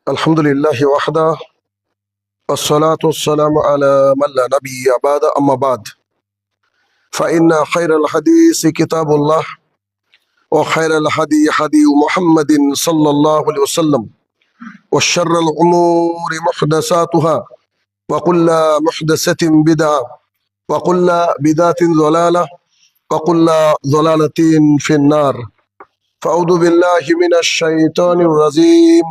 الحمد لله وحده والصلاة والسلام على من لا نبي بعد أما بعد فإن خير الحديث كتاب الله وخير الهدي هدي محمد صلى الله عليه وسلم وشر الأمور محدثاتها وكل محدثة بدعة وكل بدعة ضلالة وكل ضلالة في النار فأعوذ بالله من الشيطان الرجيم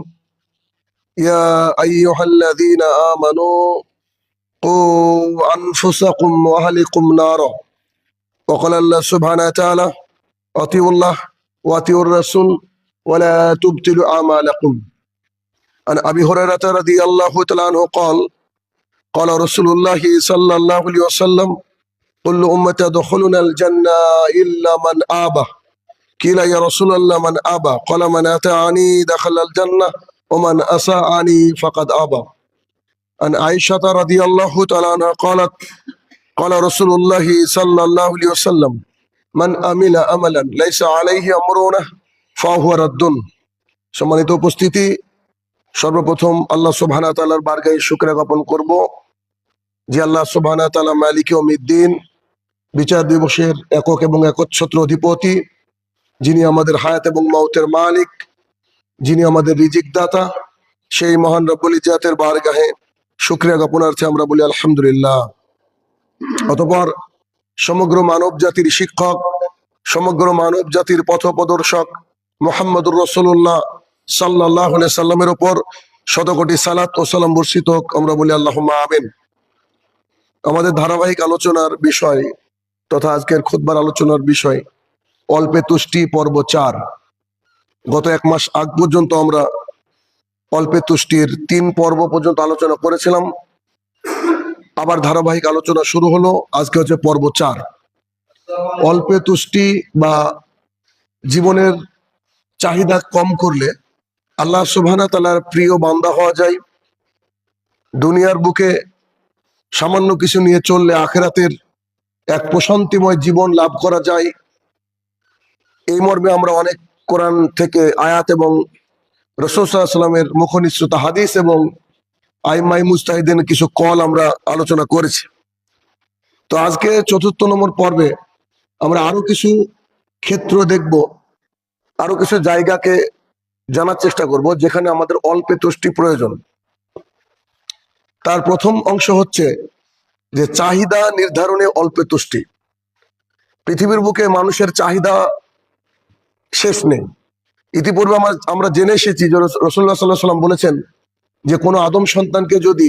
يا أيها الذين آمنوا قوا أنفسكم وأهلكم نارا وقال الله سبحانه وتعالى أطيعوا الله وأطيعوا الرسول ولا تبطلوا أعمالكم. عن أبي هريرة رضي الله تعالى عنه قال قال رسول الله صلى الله عليه وسلم كل أمتي يدخلون الجنة إلا من آبى قيل يا رسول الله من آبى قال من أطاعني دخل الجنة ومن أساءني فقد أبى. عن عائشة رضي الله تعالى عنها قالت قال رسول الله صلى الله عليه وسلم من عمل عملا ليس عليه أمرنا فهو رد. সম্মানিত উপস্থিতি, সর্বপ্রথম আল্লাহ সুবহানাহু ওয়া তাআলার বারগাহে শুকরিয়া জ্ঞাপন করব যে আল্লাহ সুবহানাহু ওয়া তাআলা মালিক ইয়াউমিদ্দিন, বিচার দিবসের একক এবং একচ্ছত্র অধিপতি, যিনি আমাদের হায়াত এবং মওতের মালিক, যিনি আমাদের রিজিক দাতা, সেই মহান রব্বুল ইজ্জাতের বারগাহে শুকরিয়া জ্ঞাপনার্থে আমরা বলি আলহামদুলিল্লাহ। অতঃপর সমগ্র মানব জাতির শিক্ষক, সমগ্র মানব জাতির পথপ্রদর্শক মুহাম্মদুর রাসূলুল্লাহ সাল্লাল্লাহু আলাইহি সাল্লামের উপর শতকোটি সালাত ও সালাম বর্ষিত হোক, আমরা বলি আল্লাহুম্মা আমিন। আমাদের ধারাবাহিক আলোচনার বিষয় তথা আজকের খুতবার আলোচনার বিষয় অল্পে তুষ্টি পর্ব 4। গত এক মাস আগ পর্যন্ত আমরা অল্পে তুষ্টির 3 পর্ব পর্যন্ত আলোচনা করেছিলাম। আবার ধারাবাহিক আলোচনা শুরু হলো, আজকে হচ্ছে পর্ব 4। অল্পে তুষ্টি বা জীবনের চাহিদা কম করলে আল্লাহ সুবহানাহু ওয়া তাআলার প্রিয় বান্দা হওয়া যায়। দুনিয়ার বুকে সামান্য কিছু নিয়ে চললে আখিরাতের এক প্রশান্তিময় জীবন লাভ করা যায়। এই মর্মে আমরা অনেক কোরআন থেকে আয়াত এবং রাসূল সাল্লাল্লাহু আলাইহি ওয়াসাল্লামের মুখনিসৃত হাদিস এবং আইমাই মুজতাহিদিনের কিছু কল আমরা আলোচনা করেছি। তো আজকে 4র্থ নম্বর পর্বে আমরা আরো কিছু ক্ষেত্র দেখব, আরো কিছু জায়গাকে জানার চেষ্টা করব যেখানে আমাদের অল্পে তুষ্টি প্রয়োজন। তার প্রথম অংশ হচ্ছে যে চাহিদা নির্ধারণে অল্পে তুষ্টি। পৃথিবীর বুকে মানুষের চাহিদা শেষ নেই। ইতিপূর্বে আমরা জেনে এসেছি যে রাসূলুল্লাহ সাল্লাল্লাহু আলাইহি ওয়াসাল্লাম বলেছেন যে কোনো আদম সন্তানকে যদি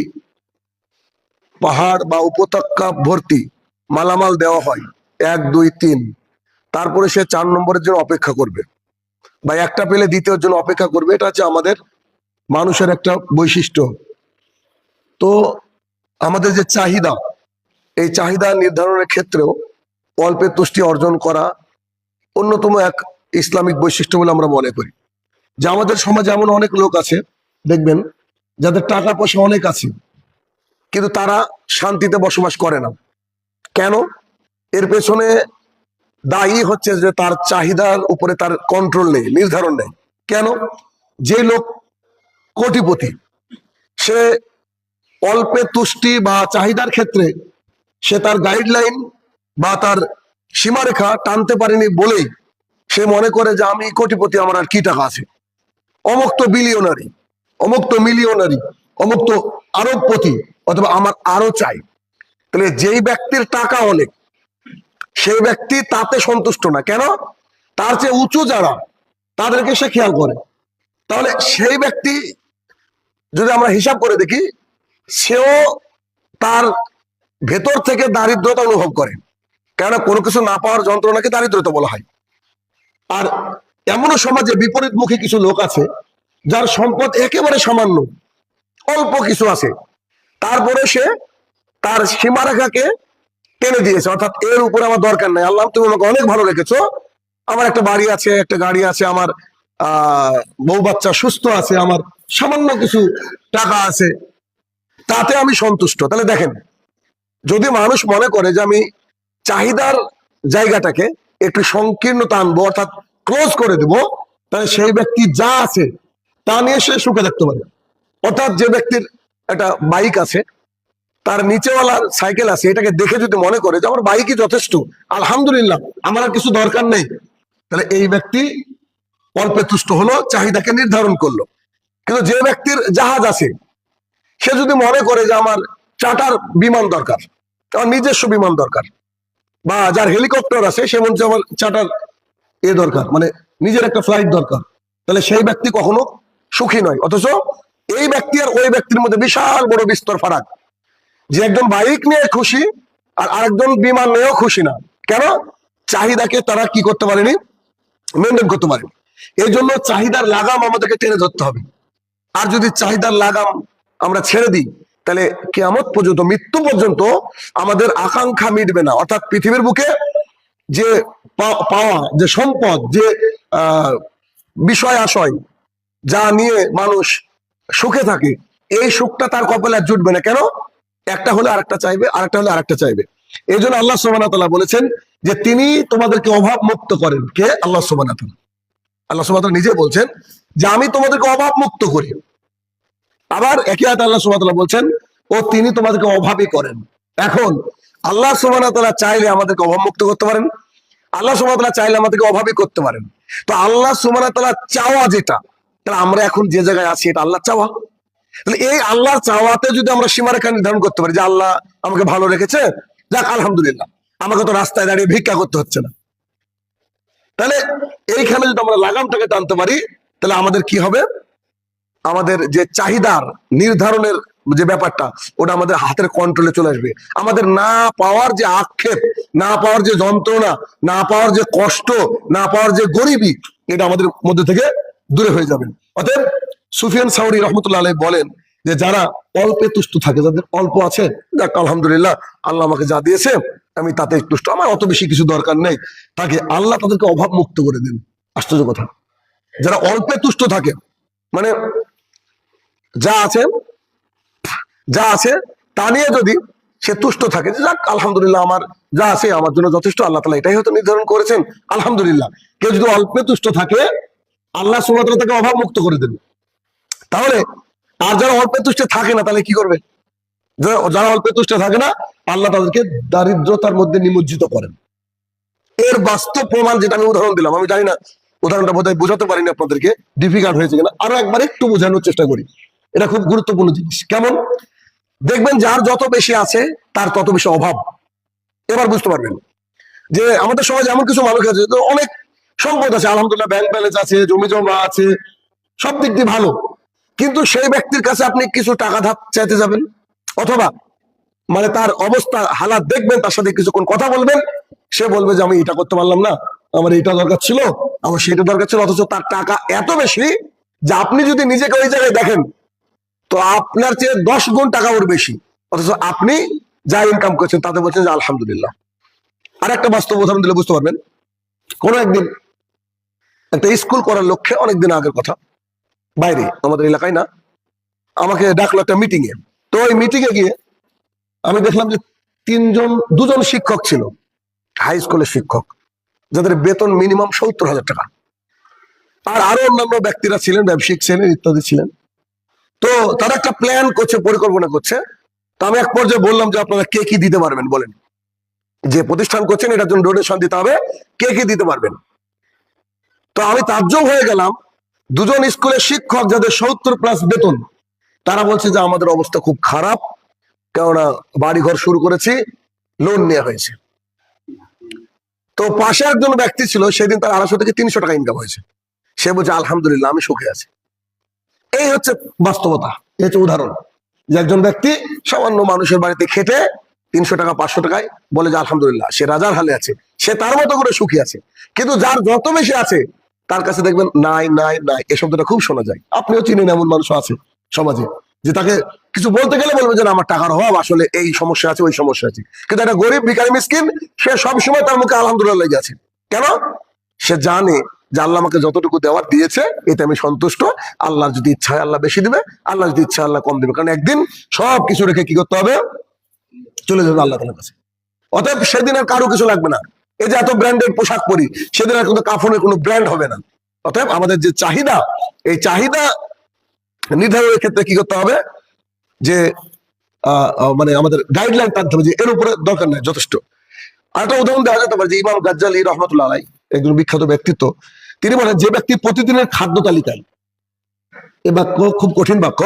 পাহাড় বা উপত্যকা ভর্তি মালামাল দেওয়া হয় 1 2 3, তারপরে সে 4 নম্বরের জন্য অপেক্ষা করবে বা একটা পেলে দ্বিতীয়র জন্য অপেক্ষা করবে। এটা হচ্ছে আমাদের মানুষের একটা বৈশিষ্ট্য। তো আমাদের যে চাহিদা, এই চাহিদা নির্ধারণের ক্ষেত্রেও অল্পে তুষ্টি অর্জন করা অন্যতম এক ইসলামিক বৈশিষ্ট্য বলে আমরা মনে করি। যে আমাদের সমাজে এমন অনেক লোক আছে দেখবেন যাদের টাকা পয়সা অনেক আছে, কিন্তু তারা শান্তিতে বসবাস করে না। কেন? এর পেছনে দায়ী হচ্ছে যে তার চাহিদার উপরে তার কন্ট্রোল নেই, নির্ধারণ নেই। কেন? যে লোক কোটিপতি, সে অল্পে তুষ্টি বা চাহিদার ক্ষেত্রে সে তার গাইডলাইন বা তার সীমারেখা টানতে পারেনি বলেই সে মনে করে যে আমি কোটিপতি, আমার আর কি টাকা আছে, অমুক তো বিলিয়নারি, অমুক তো মিলিয়নারি, অমুক তো আরবপতি, অথবা আমার আরো চাই। তাহলে যেই ব্যক্তির টাকা অনেক, সেই ব্যক্তি তাতে সন্তুষ্ট না। কেন? তার চেয়ে উঁচু যারা, তাদেরকে সে খেয়াল করে। তাহলে সেই ব্যক্তি যদি আমরা হিসাব করে দেখি, সেও তার ভেতর থেকে দারিদ্রতা অনুভব করে। কেন? কোনো কিছু না পাওয়ার যন্ত্রণাকে দারিদ্রতা বলা হয়। আর এমনও সমাজে বিপরীতমুখী কিছু লোক আছে যার সম্পদ একেবারে সামান্য, অল্প কিছু আছে, তারপরে সে তার সীমারেখাকে টেনে দিয়েছে, অর্থাৎ এর উপরে আমার দরকার নাই, আল্লাহ তুমি আমাকে অনেক ভালো রেখেছো, আমার একটা বাড়ি আছে, একটা গাড়ি আছে, আমার বউ বাচ্চা সুস্থ আছে, আমার সামান্য কিছু টাকা আছে, তাতে আমি সন্তুষ্ট। তাহলে দেখেন, যদি মানুষ মনে করে যে আমি চাহিদার জায়গাটাকে একটু সংকীর্ণতা আনবো, অর্থাৎ ক্লোজ করে দেবো, তাহলে সেই ব্যক্তি যা আছে তা নিয়ে সে সুখে থাকতে পারে। অর্থাৎ যে ব্যক্তির একটা বাইক আছে, তার নিচেওয়ালার সাইকেল আছে, এটাকে দেখে যদি মনে করে যে আমার বাইকই যথেষ্ট, আলহামদুলিল্লাহ, আমার আর কিছু দরকার নেই, তাহলে এই ব্যক্তি অল্পে তুষ্ট হলো, চাহিদাকে নির্ধারণ করলো। কিন্তু যে ব্যক্তির জাহাজ আছে, সে যদি মনে করে যে আমার চার্টার বিমান দরকার, আমার নিজস্ব বিমান দরকার, বা যার হেলিকপ্টার আছে সে মনে হচ্ছে আমার চার্টার দরকার, মানে নিজের একটা ফ্লাইট দরকার, তাহলে সেই ব্যক্তি কখনো সুখী নয়। অথচ এই ব্যক্তি আর ওই ব্যক্তির মধ্যে বিশাল বড় বিস্তর ফারাক, যে একজন বাইক নিয়ে খুশি আর আরেকজন বিমান নিয়েও খুশি না। কেন? চাহিদাকে তারা কি করতে পারেনি, মেনটেন করতে পারেনি। এই জন্য চাহিদার লাগাম আমাদেরকে টেনে ধরতে হবে। আর যদি চাহিদার লাগাম আমরা ছেড়ে দিই, তাহলে কিয়ামত পর্যন্ত, মৃত্যু পর্যন্ত আমাদের আকাঙ্ক্ষা মিটবে না। অর্থাৎ পৃথিবীর বুকে যে পাওয়া, যে সম্পদ, যে বিষয় আশয়, যা নিয়ে মানুষ সুখে থাকে, এই সুখটা তার কপালে আর জুটবে না। কেন? একটা হলে আরেকটা চাইবে, আরেকটা হলে আরেকটা চাইবে। এই জন্য আল্লাহ সুবহানাহু ওয়া তাআলা বলেছেন যে তিনি তোমাদেরকে অভাব মুক্ত করেন। কে? আল্লাহ সুবহানাহু ওয়া তাআলা। আল্লাহ সুবহানাহু ওয়া তাআলা নিজে বলছেন যে আমি তোমাদেরকে অভাব মুক্ত করি। আবার একই আয়াতে আল্লাহ সুবহানাহু ওয়া তাআলা বলছেন ও তিনি তোমাদেরকে অভাবই করেন। এখন আল্লাহ সুবহানাহু ওয়া তাআলা চাইলে আমাদেরকে অভাব মুক্ত করতে পারেন, আল্লাহ সুবহানাহু ওয়া তাআলা চাইলে আমাদেরকে অভাবই করতে পারেন। তো আল্লাহ সুবহানাহু ওয়া তাআলা চাওয়া যেটা, তাহলে আমরা এখন যে জায়গায় আছি এটা আল্লাহ চাওয়া। তাহলে এই আল্লাহর চাওয়াতে যদি আমরা সীমারেখা নির্ধারণ করতে পারি যে আল্লাহ আমাকে ভালো রেখেছে, যাক আলহামদুলিল্লাহ, আমাকে তো রাস্তায় দাঁড়িয়ে ভিক্ষা করতে হচ্ছে না, তাহলে এইখানে যদি আমরা লাগামটাকে টানতে পারি, তাহলে আমাদের কি হবে, আমাদের যে চাহিদার নির্ধারণের যে ব্যাপারটা, ওটা আমাদের হাতের কন্ট্রোলে চলে আসবে। আমাদের না পাওয়ার যে আক্ষেপ, না পাওয়ার যে যন্ত্রণা, না পাওয়ার যে কষ্ট, না পাওয়ার যে গরিবী, এটা আমাদের মধ্যে থেকে দূরে হয়ে যাবে। অতএব সুফিয়ান সাউরি রহমতুল্লাহ আলাইহি বলেন যে যারা অল্পে তুষ্ট থাকে, যাদের অল্প আছে, যাক আলহামদুলিল্লাহ, আল্লাহ আমাকে যা দিয়েছে আমি তাতে তুষ্ট, আমার অত বেশি কিছু দরকার নেই, তাকে আল্লাহ তাদেরকে অভাব মুক্ত করে দেন। আশ্চর্য কথা, যারা অল্পে তুষ্ট থাকে, মানে যা আছে, যা আছে তা নিয়ে যদি সে তুষ্ট থাকে, যে যাক আলহামদুলিল্লাহ, আমার যা আছে আমার জন্য যথেষ্ট, আল্লাহ তাআলা এটাই হয়তো নির্ধারণ করেছেন, আলহামদুলিল্লাহ। কেউ যদি অল্পে তুষ্ট থাকে, আল্লাহ সুবহানাহু ওয়া তাআলা তাকে অভাব মুক্ত করে দেন। তাহলে আর যারা অল্পে তুষ্টে থাকে না, তাহলে কি করবে? যারা অল্পে তুষ্টে থাকে না, আল্লাহ তাদেরকে দারিদ্রতার মধ্যে নিমজ্জিত করেন। এর বাস্তব প্রমাণ যেটা আমি উদাহরণ দিলাম, আমি জানি না উদাহরণটা বোধহয় বোঝাতে পারিনি আপনাদেরকে, ডিফিকাল্ট হয়েছে কিনা, আরো একবার একটু বোঝানোর চেষ্টা করি। এটা খুব গুরুত্বপূর্ণ জিনিস। কেমন? দেখবেন যার যত বেশি আছে তার তত বেশি অভাব। এবার বুঝতে পারবেন যে আমাদের সমাজে এমন কিছু মানুষ আছে, তো অনেক সম্পদ আছে, আলহামদুলিল্লাহ, ব্যাংক ব্যালেন্স আছে, জমি জমা আছে, সব দিক দিয়ে ভালো, কিন্তু সেই ব্যক্তির কাছে আপনি কিছু টাকা ধার চাইতে যাবেন, অথবা মানে তার অবস্থা হালাত দেখবেন, তার সাথে কিছুক্ষণ কথা বলবেন, সে বলবে যে আমি এটা করতে পারলাম না, আমার এইটা দরকার ছিল, আমার সেটা দরকার ছিল, অথচ তার টাকা এত বেশি যে আপনি যদি নিজেকে ওই জায়গায় দেখেন, তো আপনার চেয়ে 10 গুণ টাকা ওর বেশি, অথচ আপনি যা ইনকাম করছেন তাতে বলছেন যে আলহামদুলিল্লাহ। আর একটা বাস্তব উদাহরণ দিলে বুঝতে পারবেন। কোন একদিন একটা স্কুল করার লক্ষ্যে, অনেকদিন আগের কথা, বাইরে আমাদের এলাকায় না, আমাকে ডাকলো একটা মিটিং এ। তো ওই মিটিং এ গিয়ে আমি দেখলাম যে দুজন শিক্ষক ছিল, হাই স্কুলের শিক্ষক, যাদের বেতন মিনিমাম 70,000 টাকা, আর আরো অন্যান্য ব্যক্তিরা ছিলেন, ব্যবসায়িক ছিলেন, ইত্যাদি ছিলেন। তো তারা একটা প্ল্যান করছে, পরিকল্পনা করছে। তো আমি এক পর্যায়ে বললাম যে আপনারা কে কি দিতে পারবেন বলেন, যে প্রতিষ্ঠান করছেন এটার জন্য ডোনেশন দিতে হবে, কে কি দিতে পারবেন। তো আমি তাজ্জব হয়ে গেলাম, দুজন স্কুলের শিক্ষক যাদের 70+ বেতন, তারা বলছে যে আমাদের অবস্থা খুব খারাপ, কেননা বাড়ি ঘর শুরু করেছি, লোন নেওয়া হয়েছে। তো পাশে একজন ব্যক্তি ছিল, সেদিন তার 250 থেকে 300 টাকা ইনকাম হয়েছে, সে বলছে আলহামদুলিল্লাহ আমি সুখে আছি। এই হচ্ছে বাস্তবতা, এই হচ্ছে উদাহরণ, যে একজন ব্যক্তি সামান্য মানুষের বাড়িতে খেটে 300 টাকা 500 টাকায় বলে যে আলহামদুলিল্লাহ, সে রাজার হালে আছে, সে তার মতো করে সুখী আছে। কিন্তু যার যত বেশি আছে তার কাছে দেখবেন নাই নাই নাই, এই শব্দটা খুব শোনা যায়। আপনিও চিনেন এমন মানুষ আছে সমাজে, যে তাকে কিছু বলতে গেলে বলবে যে আমার টাকার অভাব, আসলে এই সমস্যা আছে, ওই সমস্যা আছে। কিন্তু একটা গরিব ভিখারি মিসকিন, সে সবসময় তার মুখে আলহামদুলিল্লাহ লেগে আছে। কেন? সে জানে যে আল্লাহ আমাকে যতটুকু দেওয়ার দিয়েছে এতে আমি সন্তুষ্ট, আল্লাহ যদি ইচ্ছা হয় আল্লাহ বেশি দিবে, আল্লাহ যদি ইচ্ছা আল্লাহ কম দিবে, কারণ একদিন সব কিছু রেখে কি করতে হবে, চলে যাবে আল্লাহ তাআলার কাছে। অতএব সেদিন আর কারো কিছু লাগবে না। এই যে এত ব্র্যান্ডেড পোশাক পরি, সেদিন আর কিন্তু কাফনের কোনো ব্র্যান্ড হবে না। অতএব আমাদের যে চাহিদা, এই চাহিদা নির্ধারণের ক্ষেত্রে কি করতে হবে, যে মানে আমাদের গাইডলাইন টানতে হবে যে এর উপরে দরকার নাই, যথেষ্ট। আরেকটা উদাহরণ দেওয়া যেতে পারে যে ইমাম গাজ্জালি রহমতুল্লাহ আলাইহি, একজন বিখ্যাত ব্যক্তিত্ব, তিনি বলেন যে ব্যক্তি প্রতিদিনের খাদ্য তালিকায়, এ বাক্য খুব কঠিন বাক্য,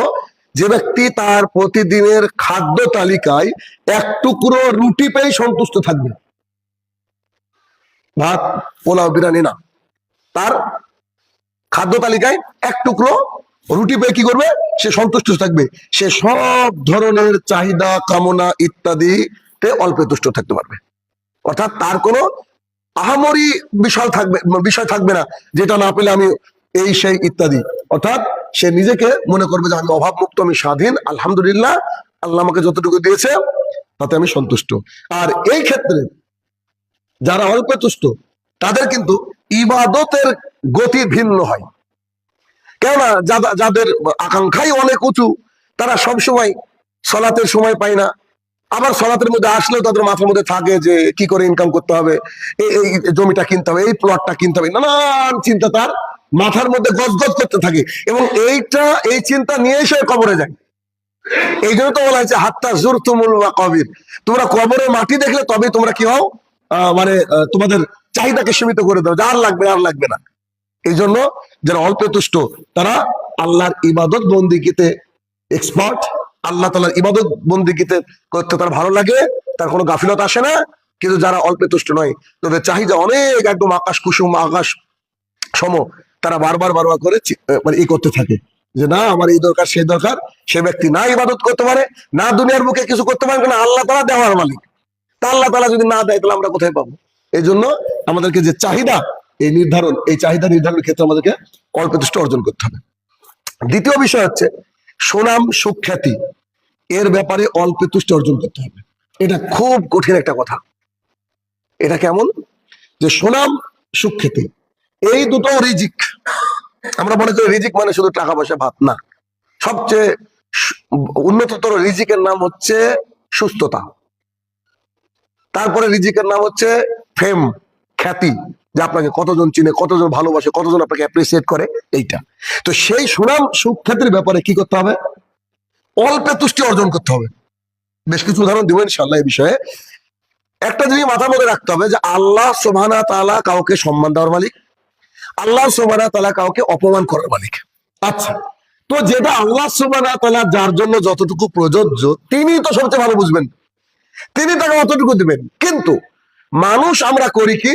যে ব্যক্তি তার প্রতিদিনের খাদ্য তালিকায় এক টুকরো রুটি পেয়ে সন্তুষ্ট থাকবে, ভাত পোলাও বিরিয়ানি না, তার খাদ্য তালিকায় এক টুকরো রুটি পেয়ে কি করবে, সে সন্তুষ্ট থাকবে, সে সব ধরনের চাহিদা কামনা ইত্যাদিতে অল্পে তুষ্ট থাকতে পারবে। অর্থাৎ তার কোনো আহামরি বিষয় থাকবে না, যেটা না পেলে আমি এই সেই ইত্যাদি। অর্থাৎ সে নিজেকে মনে করবে যে আমি অভাব মুক্ত, আমি স্বাধীন, আলহামদুলিল্লাহ, আল্লাহ আমাকে যতটুকু দিয়েছে তাতে আমি সন্তুষ্ট। আর এই ক্ষেত্রে যারা অল্পে তুষ্ট, তাদের কিন্তু ইবাদতের গতি ভিন্ন হয়। কেননা যাদের আকাঙ্ক্ষাই অনেক উঁচু, তারা সবসময় সলাতের সময় পায় না, আবার সলাতের মধ্যে আসলেও তাদের মাথার মধ্যে থাকে যে কি করে ইনকাম করতে হবে, এই জমিটা কিনতে হবে, এই প্লটটা কিনতে হবে, নানান চিন্তা তার মাথার মধ্যে গজগজ করতে থাকে, এবং এই চিন্তা নিয়ে এসে কবরে যায়। এই জন্য তো বলা হয়েছে হাত্তা জুরতুমুল মাকাবির, তোমরা কবরের মাটি দেখলে তবে তোমরা কি হও, মানে তোমাদের চাহিদাকে সীমিত করে দাও, আর লাগবে আর লাগবে না। এই জন্য যারা অল্পে তুষ্ট, তারা আল্লাহর ইবাদত বন্দিগিতে এক্সপার্ট, আল্লাহ তাআলার ইবাদত বন্দিগিতে করতে তার ভালো লাগে, তার কোনো গাফিলত আসে না। কিন্তু যারা অল্পে তুষ্ট নয়, তাদের চাহিদা অনেক, একদম আকাশ কুসুম আকাশ সম, তারা বারবার করে মানে করতে থাকে যে না আমার এই দরকার সেই দরকার। সে ব্যক্তি না ইবাদত করতে পারে, না দুনিয়ার বুকে কিছু করতে পারে, কারণ আল্লাহ তাআলা দেওয়ার মালিক, তা আল্লাহ তাআলা যদি না দেয় তাহলে আমরা কোথায় পাবো? এই জন্য আমাদেরকে যে চাহিদা, এই চাহিদা নির্ধারণের ক্ষেত্রে আমাদেরকে অল্প তুষ্ট অর্জন করতে হবে। দ্বিতীয় বিষয় হচ্ছে সুনাম সুখ্যাতি, এর ব্যাপারে অল্প তুষ্ট অর্জন করতে হবে। এটা খুব কঠিন একটা কথা। এটা কেমন, যে সুনাম সুখ্যাতি এই দুটো রিজিক। আমরা মনে করি রিজিক মানে শুধু টাকা পয়সা ভাত, না। সবচেয়ে উন্নততর রিজিকের নাম হচ্ছে সুস্থতা, তারপরে রিজিকের নাম হচ্ছে ফেম, খ্যাতি, যে আপনাকে কতজন চিনে, কতজন ভালোবাসে, কতজন আপনাকে অ্যাপ্রিসিয়েট করে, এইটা। তো সেই সুনাম সুখ্যাতির ব্যাপারে কি করতে হবে, অল্পে তুষ্টি অর্জন করতে হবে। বেশ কিছু উদাহরণ দিব ইনশাআল্লাহ এই বিষয়ে। একটা জিনিস মাথার মধ্যে রাখতে হবে যে আল্লাহ সুবহানাহু ওয়া তাআলা কাউকে সম্মান দেওয়ার মালিক, আল্লাহ সুবহানাহু ওয়া তাআলা কাউকে অপমান করার মালিক। আচ্ছা, তো যেটা আল্লাহ সুবহানাহু ওয়া তাআলা যার জন্য যতটুকু প্রযোজ্য, তিনি তো সবচেয়ে ভালো বুঝবেন, তিনি তাকে অতটুকু দিবেন। কিন্তু মানুষ আমরা করি কি,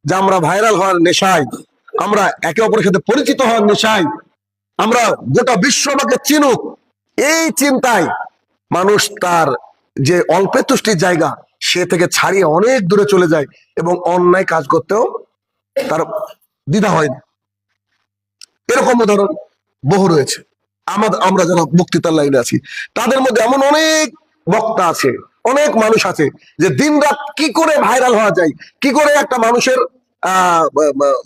যে আমরা ভাইরাল হওয়ার নেশায়, আমরা একে অপরের সাথে পরিচিত হওয়ার নেশায়, আমরা গোটা বিশ্ব আমাকে চিনুক, এই চিন্তায় মানুষ তার যে অল্পে তুষ্টির জায়গা সে থেকে ছাড়িয়ে অনেক দূরে চলে যায়, এবং অন্যায় কাজ করতেও তার দ্বিধা হয় না। এরকম উদাহরণ বহু রয়েছে। আমরা যারা বক্তৃতার লাইনে আছি, তাদের মধ্যে এমন অনেক বক্তা আছে, অনেক মানুষ আছে, যে দিন রাত কি করে ভাইরাল হওয়া যায়, কি করে একটা মানুষের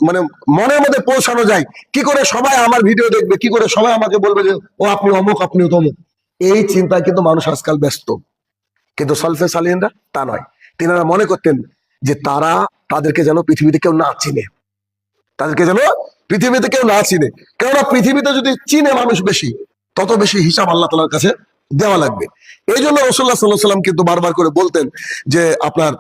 মানে মনের মধ্যে পৌঁছানো যায়, কি করে সবাই আমার ভিডিও দেখবে, কি করে সবাই আমাকে বলবে যে ও আপনি অমুক, আপনি তমুক। এই চিন্তায় কিন্তু মানুষ আজকাল ব্যস্ত। কিন্তু সলফে সালিহিনরা তা নয়। তিনারা মনে করতেন যে তাদেরকে যেন পৃথিবীতে কেউ না চিনে, তাদেরকে যেন পৃথিবীতে কেউ না চিনে। কেননা পৃথিবীতে যদি চিনে মানুষ বেশি, তত বেশি হিসাব আল্লাহ তাআলার কাছে দেওয়া লাগবে। এই জন্য রাসূলুল্লাহ সাল্লাল্লাহু আলাইহি ওয়াসাল্লাম কিন্তু বারবার করে বলতেন যে আপনার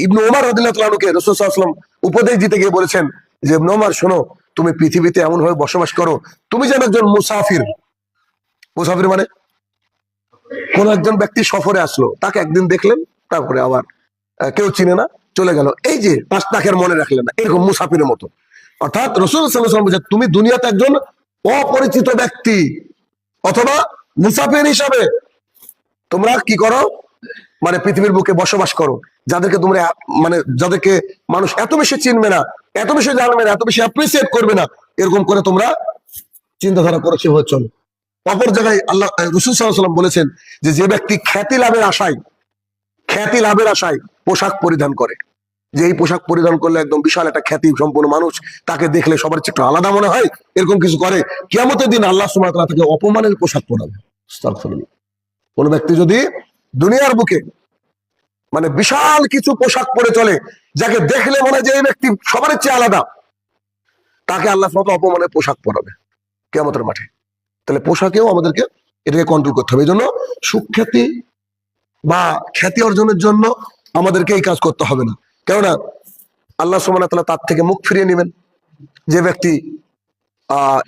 ইবনে ওমর রাদিয়াল্লাহু তাআলা আনহুকে রাসূল সাল্লাল্লাহু আলাইহি ওয়াসাল্লাম উপদেশ দিতে গিয়ে বলেছেন যে ইবনে ওমর শোনো, তুমি পৃথিবীতে এমন ভাবে বসবাস করো, তুমি যেন একজন মুসাফির। মুসাফির মানে কোন একজন ব্যক্তি সফরে আসলো, তাকে একদিন দেখলেন, তারপরে আবার কেউ চিনে না, চলে গেল, এই যে তাকে আর মনে রাখলেন না, এরকম মুসাফিরের মতো। অর্থাৎ রাসূল সাল্লাল্লাহু আলাইহি ওয়াসাল্লাম বলেছেন তুমি দুনিয়াতে একজন অপরিচিত ব্যক্তি অথবা মুসাফির হিসাবে তোমরা কি করো, মানে পৃথিবীর বুকে বসবাস করো, যাদেরকে তোমরা মানে যাদেরকে মানুষ এত বেশি চিনবে না, এত বেশি জানবে না, এত বেশি অ্যাপ্রিসিয়েট করবে না, এরকম করে তোমরা চিন্তাধারা করো, সেভাবে চলো। অপর জায়গায় আল্লাহ রাসূল সাল্লাল্লাহু আলাইহি ওয়াসাল্লাম বলেছেন যে ব্যক্তি খ্যাতি লাভের আশায় পোশাক পরিধান করে, যে এই পোশাক পরিধান করলে একদম বিশাল একটা খ্যাতি সম্পন্ন মানুষ, তাকে দেখলে সবার চেয়ে একটু আলাদা মনে হয়, এরকম কিছু করে, কিয়ামতের দিন আল্লাহ সুবহানাহু ওয়া তাআলা তাকে অপমানের পোশাক পরাবে। আস্তাগফিরুল্লাহ। কোন ব্যক্তি যদি দুনিয়ার বুকে মানে বিশাল কিছু পোশাক পরে চলে, যাকে দেখলে মনে হয় যে এই ব্যক্তি সবার চেয়ে আলাদা, তাকে আল্লাহ সুবহানাহু ওয়া তাআলা অপমানের পোশাক পরাবে কিয়ামতের মাঠে। তাহলে পোশাকেও আমাদেরকে এটাকে কন্ট্রোল করতে হবে। এই জন্য সুখ্যাতি বা খ্যাতি অর্জনের জন্য আমাদেরকে এই কাজ করতে হবে না। কেননা আল্লাহ সুবহানাহু ওয়া তাআলা তার থেকে মুখ ফিরিয়ে নেবেন যে ব্যক্তি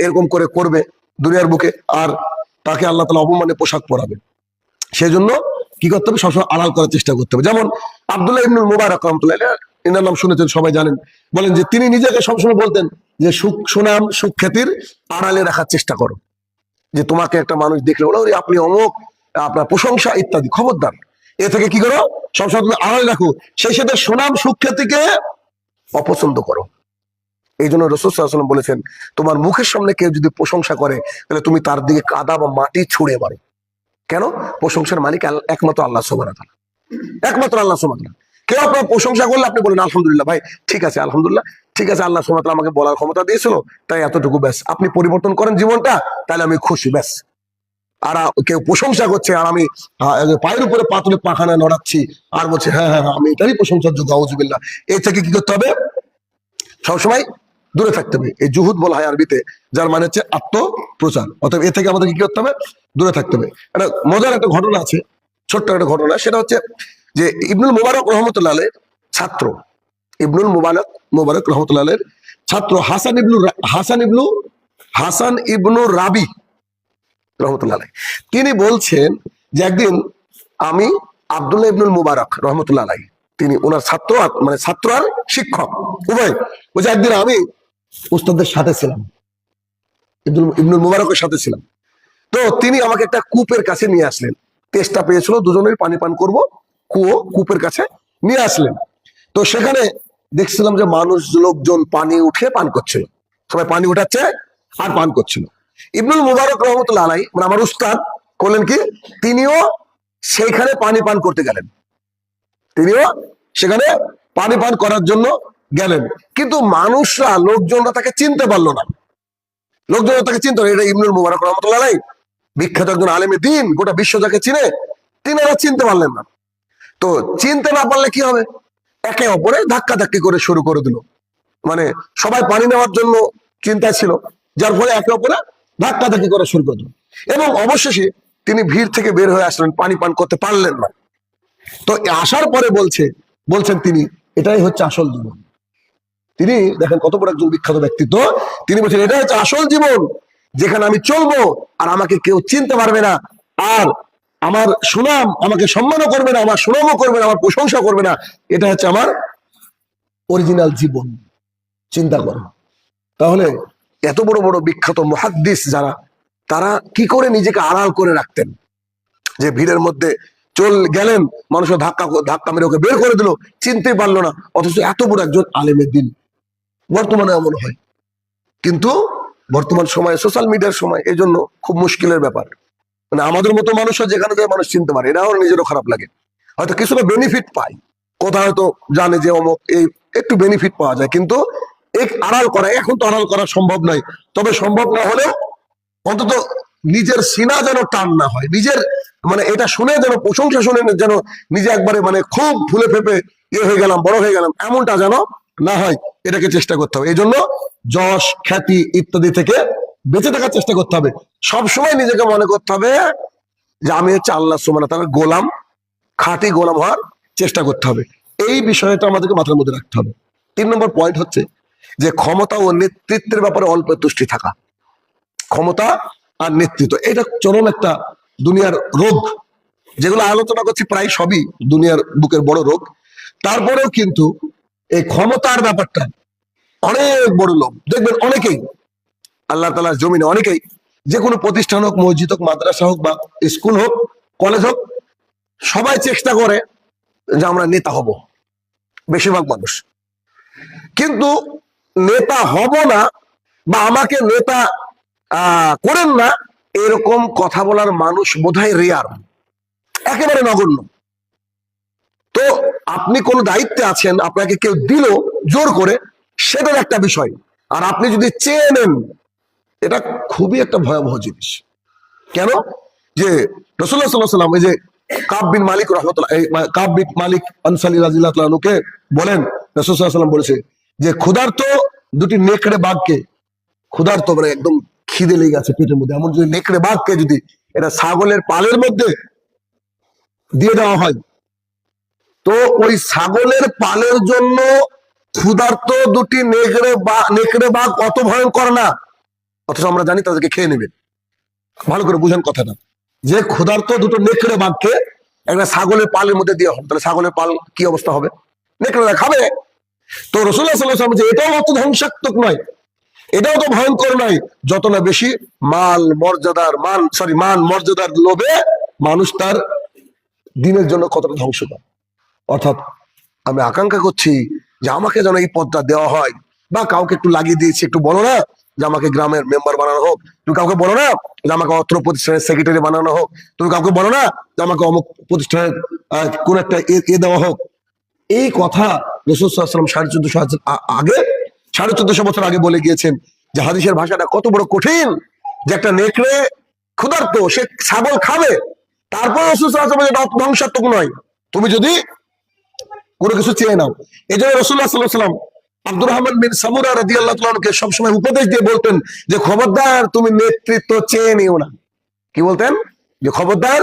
এরকম করে করবে দুনিয়ার বুকে, আর তাকে আল্লাহ তাআলা অপমানে পোশাক পরাবে। সেই জন্য কি করতে হবে, সবসময় আড়াল করার চেষ্টা করতে হবে। যেমন আব্দুল্লাহ ইবনুল মুবারক রাহমাতুল্লাহ আলাইহি, এনার নাম শুনেছেন, সবাই জানেন, বলেন যে তিনি নিজেকে সবসময় বলতেন যে সুনাম সুখ্যাতির আড়ালে রাখার চেষ্টা করো। যে তোমাকে একটা মানুষ দেখলে বলো আপনি অমুক, আপনার প্রশংসা ইত্যাদি, খবরদার এ থেকে কি করো, সবসময় তুমি আড়ালে রাখো, সেই সাথে সুনাম সুখ্যাতিকে অপছন্দ করো। এই জন্য রাসূল সাল্লাল্লাহু আলাইহি ওয়াসাল্লাম বলেছেন, তোমার মুখের সামনে কেউ যদি প্রশংসা করে তাহলে তুমি তার দিকে কাদা বা মাটি ছুঁড়ে মারো। কেন? প্রশংসার মালিক একমাত্র আল্লাহ সুবহানাহু ওয়া তাআলা, একমাত্র আল্লাহ সুবহানাহু ওয়া তাআলা। কেউ আপনার প্রশংসা করলে আপনি বলেন আলহামদুলিল্লাহ ভাই, ঠিক আছে, আলহামদুলিল্লাহ ঠিক আছে, আল্লাহ সুবহানাহু ওয়া তাআলা আমাকে বলার ক্ষমতা দিয়েছিল, তাই এতটুকু, ব্যাস। আপনি পরিবর্তন করেন জীবনটা, তাহলে আমি খুশি, ব্যাস। আর কেউ প্রশংসা করছে আর আমি পায়ের উপরে পা তুলে পাখানা নড়াচ্ছি আর বলছে হ্যাঁ হ্যাঁ আমি এটারই প্রশংসার যোগ্য, আউযুবিল্লাহ, এর থেকে কি করতে হবে, সবসময় দূরে থাকতে হবে। এই জুহুদ বলা হয় আরবিতে, যার মানে হচ্ছে আত্মপ্রচার। অতএব এ থেকে আমাদের কি করতে হবে, দূরে থাকতে হবে। একটা মজার একটা ঘটনা আছে, ছোট্ট একটা ঘটনা, সেটা হচ্ছে যে ইবনুল মুবারক রহমতুল্লাহ আলাইহির ছাত্র, ইবনুল মুবারক রহমতুল্লাহ আলাইহির ছাত্র হাসান ইবনু রাবি রহমতুল্লাহ আলাইহি, তিনি বলছেন যে একদিন আমি আব্দুল্লাহ ইবনুল মুবারক রহমতুল্লাহ আলাইহি, তিনি ওনার ছাত্র, মানে ছাত্র আর শিক্ষক উভয়, বলছে একদিন আমি উস্তাদের সাথে ছিলাম, ইবনুল মুবারকের সাথে ছিলাম। তো তিনি আমাকে একটা কূপের কাছে নিয়ে আসলেন, তেষ্টা পেয়েছিল, দুজনের পানি পান করব, কূপের কাছে নিয়ে আসলেন। তো সেখানে দেখছিলাম যে লোকজন পানি উঠে পান করছিল, সবাই পানি উঠাচ্ছে আর পান করছিল। ইবনুল মুবারক রহমতুল্লাহ আলাইহি, মানে আমার উস্তাদ, করলেন কি, তিনিও সেইখানে পানি পান করতে গেলেন, তিনিও সেখানে পানি পান করার জন্য গেলেন। কিন্তু মানুষরা, লোকজনরা তাকে চিনতে পারলো না, লোকজনরা তাকে চিনতে পারলো, এটা ইবনুল মুবারক রহমতুল্লাহ আলাইহি, বিখ্যাত একজন আলেমে দ্বীন, গোটা বিশ্ব যাকে চিনে, তিনারা চিনতে পারলেন না। তো চিনতে না পারলে কি হবে, একে অপরে ধাক্কা ধাক্কি করে শুরু করে দিল, মানে সবাই পানি নেওয়ার জন্য চিন্তায় ছিল, যার ফলে একে অপরে ধাক্কা ধাক্কি করে শুরু করে দিল। এবং অবশেষে তিনি ভিড় থেকে বের হয়ে আসলেন, পানি পান করতে পারলেন না। তো আসার পরে বলছেন তিনি, এটাই হচ্ছে আসল জীবন। তিনি দেখেন কত বড় একজন বিখ্যাত ব্যক্তিত্ব, তিনি বলছেন এটাই হচ্ছে আসল জীবন, যেখানে আমি চলবো আর আমাকে কেউ চিনতে পারবে না, আর আমার সুনাম আমাকে সম্মানও করবে না, আমার সুনামও করবে না, আমার প্রশংসা করবে না, এটা হচ্ছে আমার অরিজিনাল জীবন। চিন্তা করো তাহলে, এত বড় বড় বিখ্যাত মুহাদ্দিস যারা, তারা কি করে নিজেকে আড়াল করে রাখতেন, যে ভিড়ের মধ্যে গেলেন, মানুষের ধাক্কা মেরে ওকে বের করে দিল, চিনতে পারলো না, অথচ এত বড় একজন আলেমের দিন। বর্তমানে এমন হয়, কিন্তু বর্তমান সময়ে সোশ্যাল মিডিয়ার সময়, এই জন্য খুব মুশকিলের ব্যাপার। মানে আমাদের মতো মানুষও যেখানে যায় মানুষ চিনতে পারে, এটাও নিজেরও খারাপ লাগে। হয়তো কিছুটা বেনিফিট পায়, কোথাও হয়তো জানে যে অমুক, এই একটু বেনিফিট পাওয়া যায়, কিন্তু এক আড়াল করা, এখন তো আড়াল করা সম্ভব নয়, তবে সম্ভব না হলেও অন্তত নিজের সিনা যেন টান না হয়, নিজের মানে এটা শুনে যেন, প্রশংসা শুনে যেন নিজে একবারে মানে খুব ফুলে ফেপে হয়ে গেলাম, বড় হয়ে গেলাম, এমনটা যেন না হয়, এটাকে চেষ্টা করতে হবে। এই জন্য যশ খ্যাতি ইত্যাদি থেকে বেঁচে থাকার চেষ্টা করতে হবে। সবসময় নিজেকে মনে করতে হবে যে আমি হচ্ছে আল্লাহ সুবহানাহু ওয়া তাআলার গোলাম, খাঁটি গোলাম হওয়ার চেষ্টা করতে হবে। এই বিষয়টা আমাদেরকে মাথার মধ্যে রাখতে হবে। 3 নম্বর পয়েন্ট হচ্ছে যে ক্ষমতা ও নেতৃত্বের ব্যাপারে অল্প তুষ্টি থাকা। ক্ষমতা আর নেতৃত্ব, এটা চরম একটা দুনিয়ার রোগ, যেগুলো আলোচনা করছি প্রায় সবই দুনিয়ার বুকের বড় রোগ। তারপরেও কিন্তু এই ক্ষমতার ব্যাপারটা অনেক বড় লোক দেখবেন, অনেকেই আল্লাহ তাআলার জমিনে, অনেকেই যে কোনো প্রতিষ্ঠান হোক, মসজিদ হোক, মাদ্রাসা হোক, বা স্কুল হোক, কলেজ হোক, সবাই চেষ্টা করে যে আমরা নেতা হব, বেশিরভাগ মানুষ। কিন্তু নেতা হব না বা আমাকে নেতা করেন না, এরকম কথা বলার মানুষ বোধহয় রেয়ার, একেবারে নগণ্য। তো আপনি কোন দায়িত্বে আছেন, আপনাকে কেউ দিল জোর করে, সেটার একটা বিষয়, আর আপনি যদি চেয়ে নেন, এটা খুবই একটা ভয়াবহ জিনিস। কেন? যে রাসূলুল্লাহ সাল্লাল্লাহু আলাইহি ওয়াসাল্লাম, এই যে কাব বিন মালিক আনসারী রাদিয়াল্লাহু তাআলা আনহুকে বলেন, রাসূল সাল্লাল্লাহু আলাইহি ওয়াসাল্লাম বলেছে যে ক্ষুধার্ত দুটি নেকড়ে বাঘকে, ক্ষুধার্ত মানে একদম খিদে লেগে আছে পেটের মধ্যে, এমন যদি নেকড়ে বাঘকে যদি এটা ছাগলের পালের মধ্যে দিয়ে দেওয়া হয়, তো ওই ছাগলের পালের জন্য ক্ষুধার্ত দুটি নেকড়ে বাঘ অত ভয়ঙ্কর না, অথচ আমরা জানি তাদেরকে খেয়ে নেবে। ভালো করে বুঝেন কথাটা, যে ক্ষুধার্ত দুটো নেকড়ে বাঘকে একটা ছাগলের পালের মধ্যে দেওয়া হবে, তাহলে ছাগলের পাল কি অবস্থা হবে? নেকড়েরা খাবে। তো রাসূলুল্লাহ সাল্লাল্লাহু আলাইহি ওয়াসাল্লাম যে এটাও অত ধ্বংসাত্মক নয়, এটাও তো ভয়ঙ্কর নয়, যত না বেশি মান মর্যাদার লোভে মানুষ তার দিনের জন্য কতটা ধ্বংস করে। অর্থাৎ আমি আকাঙ্ক্ষা করছি যে আমাকে যেন এই পদটা দেওয়া হয়, বা কাউকে একটু লাগিয়ে দিয়েছি, একটু বলো না যে আমাকে গ্রামের মেম্বার বানানো হোক, তুমি কাউকে বলো না যে আমাকে অত্র প্রতিষ্ঠানের সেক্রেটারি বানানো হোক, তুমি কাউকে বলো না যে আমাকে অমুক প্রতিষ্ঠানের কোন একটা দেওয়া হোক। এই কথা রাসূল সাল্লাল্লাহু আলাইহি ওয়াসাল্লাম 1450 বছর আগে বলে গিয়েছেন, যে হাদিসের ভাষাটা কত বড় কঠিন, যে একটা নেকড়ে ক্ষুধার্ত, সে ছাগল খাবে, তারপর রাসূল সাল্লাল্লাহু আলাইহি ওয়াসাল্লাম ধ্বংসাত্মক নয়, তুমি যদি কোনো কিছু চেয়ে নাও। এই জন্য রাসূলুল্লাহ সাল্লাল্লাহু আলাইহি ওয়াসাল্লাম আব্দুর রহমান বিন সামুরা রাদিয়াল্লাহু তাআলা আনহুকে সবসময় উপদেশ দিয়ে বলতেন যে খবরদার তুমি নেতৃত্ব চেয়ে নিও না। কি বলতেন? যে খবরদার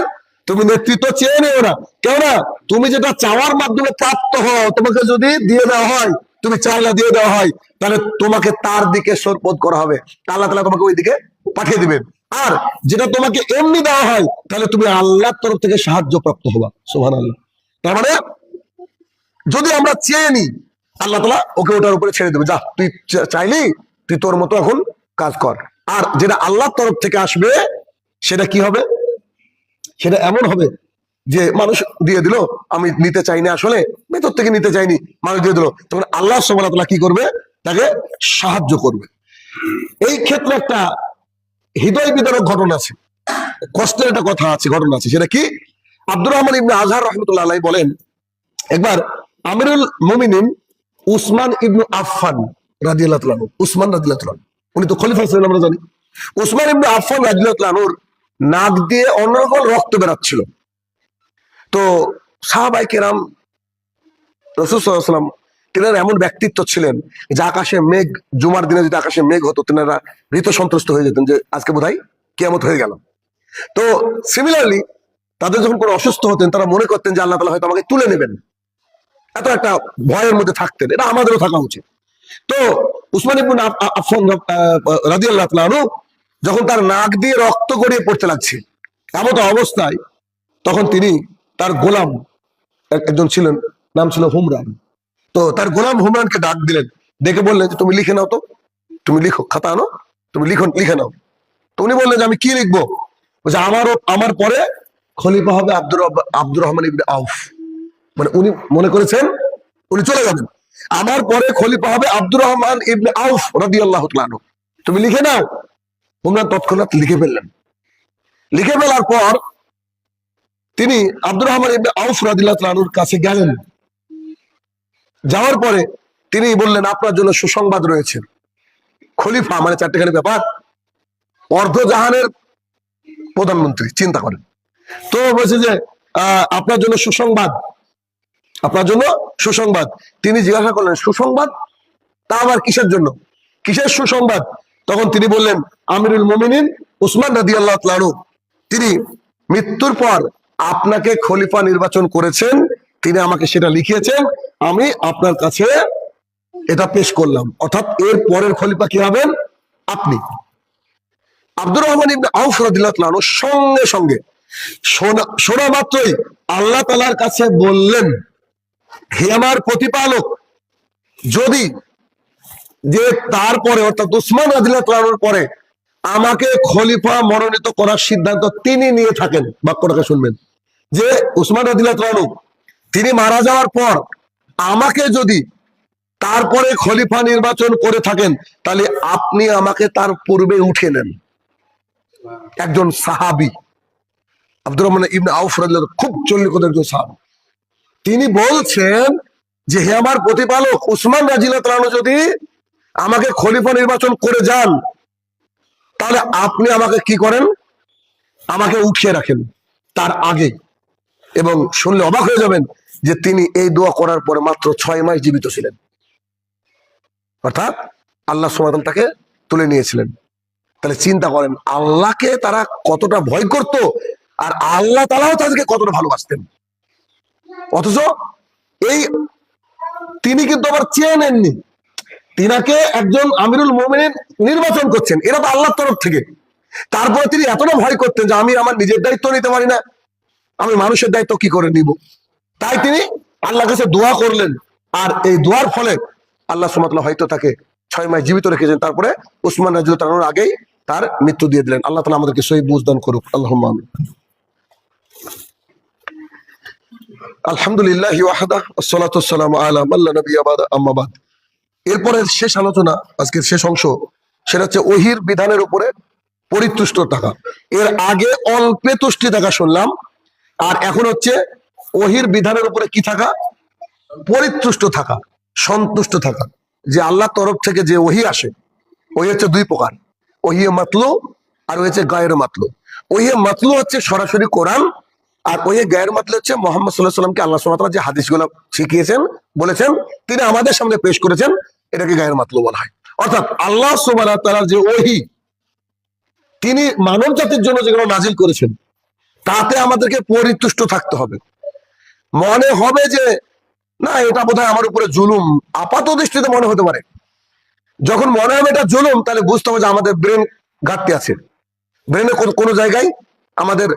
তুমি নেতৃত্ব চেয়ে নিও না। কেন না? তুমি যেটা চাওয়ার মাধ্যমে প্রাপ্ত হও, তোমাকে যদি দিয়ে দেওয়া হয়, তুমি চাইলা দিয়ে দেওয়া হয়, তাহলে তোমাকে তার দিকে সরপদ করা হবে, আল্লাহ তাআলা তোমাকে ওই দিকে পাঠিয়ে দিবেন। আর যেটা তোমাকে এমনি দেওয়া হয়, তাহলে তুমি আল্লাহর তরফ থেকে সাহায্য প্রাপ্ত হবা। সুবহানাল্লাহ। তার মানে যদি আমরা চেয়ে নিই, আল্লাহ তাআলা ওকে ওটার উপরে ছেড়ে দেবে, যা তুই চাইলি, তুই তোর মতো এখন কাজ কর। আর যেটা আল্লাহর তরফ থেকে আসবে সেটা কি হবে? সেটা এমন হবে যে মানুষ দিয়ে দিল, আমি নিতে চাইনি, আসলে ভেতর থেকে নিতে চাইনি, মানুষ দিয়ে দিল, তখন আল্লাহ সুবহানাহু ওয়া তাআলা কি করবে? তাকে সাহায্য করবে। এই ক্ষেত্রে একটা হৃদয় বিদারক ঘটনা আছে, কষ্টের একটা কথা আছে, ঘটনা আছে। সেটা কি? আব্দুর রহমান ইবনে আজহার রাহমাতুল্লাহ আলাইহি বলেন, একবার আমিরুল মুমিনিন উসমান ইবনে আফফান রাদিয়াল্লাহু তাআলা, উসমান রাদিয়াল্লাহু তাআলা, উনি তো খলিফা ছিলেন আমরা জানি। উসমান ইবনে আফফান রাদিয়াল্লাহু তাআলার নাক দিয়ে অনর্গল রক্ত বেরাচ্ছিল। তো সাহাবায়ে কেরাম, রাসূল সাল্লাল্লাহু আলাইহি ওয়াসাল্লাম, তিনারা এমন ব্যক্তিত্ব ছিলেন যে আকাশে মেঘ, জুমার দিনে যদি আকাশে মেঘ হতো, তিনারা ভীত সন্ত্রস্ত হয়ে যেতেন যে আজকে বোধহয় কিয়ামত হয়ে গেল। তো সিমিলারলি তাদের যখন কোনো অসুস্থ হতেন, তারা মনে করতেন যে আল্লাহ তাআলা হয়তো আমাকে তুলে নেবেন, এত একটা ভয়ের মধ্যে থাকতেন। এটা আমাদেরও থাকা উচিত। তো উসমান ইবনে আফফান রাদিয়াল্লাহু তাআলা আনহু যখন তার নাক দিয়ে রক্ত গড়িয়ে পড়তে লাগছে, এমন অবস্থায় তখন তিনি তার গোলাম একজন ছিলেন, নাম ছিল হুমরান। তো তার গোলাম হুমরানকে ডাক দিলেন, ডেকে বললেন যে তুমি লিখে নাও, তো তুমি লিখো, খাতা আনো, তুমি লিখে নাও। তো উনি বললেন যে আমি কি লিখবো? বলছে আমার পরে খলিফা হবে আব্দুর রহমান ইবনে আউফ। মানে উনি মনে করেছেন উনি চলে যাবেন, আমার পরে খলিফা হবে আব্দুর রহমান ইবনে আউফ রাদিয়াল্লাহু তাআলা আনহু, তুমি লিখে নাও। হুমরান তৎক্ষণাৎ লিখে ফেললেন। লিখে ফেলার পর তিনি আব্দুর রহমান ইবনে আউফ রাদিয়াল্লাহু তাআলা আনহুর কাছে গেলেন। যাওয়ার পরে তিনি বললেন, আপনার জন্য সুসংবাদ রয়েছে। খলিফা মানে চারটেখানি ব্যাপার, অর্ধজাহানের প্রধানমন্ত্রী, চিন্তা করেন। তো বলছে যে আপনার জন্য সুসংবাদ, আপনার জন্য সুসংবাদ। তিনি জিজ্ঞাসা করলেন, সুসংবাদ? তা আবার কিসের জন্য, কিসের সুসংবাদ? তখন তিনি বললেন, আমিরুল মুমিনিন উসমান রাদিয়াল্লাহু তাআলা আনহু তিনি মৃত্যুর পর আপনাকে খলিফা নির্বাচন করেছেন, তিনি আমাকে সেটা লিখিয়েছেন, আমি আপনার কাছে এটা পেশ করলাম। অর্থাৎ এর পরের খলিফা কি হবেন? আপনি। আব্দুর রহমান ইবনে আউফ রাদিয়াল্লাহু তাআলা আনহু সঙ্গে সঙ্গে শোনা মাত্রই আল্লাহ তাআলার কাছে বললেন, হে আমার প্রতিপালক, যদি যে তারপরে অর্থাৎ উসমান রাদিয়াল্লাহু তাআলা আনহুর পরে আমাকে খলিফা মনোনীত করার সিদ্ধান্ত তিনি নিয়ে থাকেন, বাক্যটাকে শুনবেন, যে উসমান রাদিয়াল্লাহু তাআলা আনহু তিনি মারা যাওয়ার পর আমাকে যদি তারপরে খলিফা নির্বাচন করে থাকেন, তাহলে আপনি আমাকে তার পূর্বে উঠিয়ে নেন। একজন সাহাবী, আব্দুর রহমান ইবনে আউফ রাদিয়াল্লাহু, খুব চল্লিকদের একজন সাহাবী, তিনি বলছেন যে হে আমার প্রতিপালক, উসমান রাদিয়াল্লাহু তাআলা আনহু যদি আমাকে খলিফা নির্বাচন করে যান, তাহলে আপনি আমাকে কি করেন? আমাকে উঠিয়ে রাখেন তার আগে। এবং শুনলে অবাক হয়ে যাবেন যে তিনি এই দোয়া করার পরে মাত্র 6 মাস জীবিত ছিলেন। অর্থাৎ আল্লাহ সুবহানাহু ওয়া তাআলা তাকে তুলে নিয়েছিলেন। তাহলে চিন্তা করেন আল্লাহকে তারা কতটা ভয় করত, আর আল্লাহ তাআলাও তাদেরকে কতটা ভালোবাসতেন। অথচ এই তিনি কিন্তু আবার চেয়ে নেননি, তিনাকে একজন আমিরুল মুমিনিন নির্বাচন করছেন, এরা তো আল্লাহর তরফ থেকে। তারপরে তিনি এতটা ভয় করতেন যে আমি আমার নিজের দায়িত্ব নিতে পারি না, আমি মানুষের দায়িত্ব কি করে নিব। তাই তিনি আল্লাহর কাছে দোয়া করলেন, আর এই দোয়ার ফলে আল্লাহ সুবহানাহু ওয়া তাআলা হয়তো তাকে 6 মাস জীবিত রেখেছেন। তারপরে উসমান রাদিয়াল্লাহু তাআলার আগেই তার মৃত্যু দিয়ে দিলেন। আল্লাহ তাআলা আমাদেরকে সহিহ বুঝ দান করুক, আল্লাহুম্মা আমিন। আলহামদুলিল্লাহ ওয়াহদা ওয়াসসালাতু ওয়াসসালামু আলা মান লা নাবিয়্যা বাদা, আম্মা বাদ। এরপরের শেষ আলোচনা, আজকের শেষ অংশ, সেটা হচ্ছে ওহীর বিধানের উপরে পরিতুষ্ট থাকা। এর আগে অল্পে তুষ্টি থাকা শুনলাম, আর এখন হচ্ছে ওহীর বিধানের উপরে কি থাকা? পরিতুষ্ট থাকা, সন্তুষ্ট থাকা। যে আল্লাহর তরফ থেকে যে ওহী আসে, ওহী হচ্ছে দুই প্রকার, ওহী মাতলু আর হচ্ছে গায়রে মাতলু। ওহী মাতলু হচ্ছে সরাসরি কোরআন, আর ওই গায়ের মাতলু হচ্ছে মুহাম্মদ সাল্লাল্লাহু আলাইহি সাল্লামকে আল্লাহ সুবহানাহু ওয়া তাআলা যে হাদিসগুলো শিখিয়েছেন, বলেছেন, তিনি আমাদের সামনে পেশ করেছেন, এটাকে গায়ের মাতলু বলা হয়। অর্থাৎ আল্লাহ সুবহানাহু ওয়া তাআলার যে ওহী তিনি মানব জাতির জন্য যেগুলো নাজিল করেছেন, তাতে আমাদেরকে পরিতুষ্ট থাকতে হবে। মনে হবে যে না, এটা বোধহয় আমার উপরে জুলুম, আপাত দৃষ্টিতে মনে হতে পারে। যখন মনে হবে এটা জুলুম, তাহলে বুঝতে হবে যে আমাদের ব্রেন ঘাটতি আছে, ব্রেনে কোনো জায়গায় আমাদের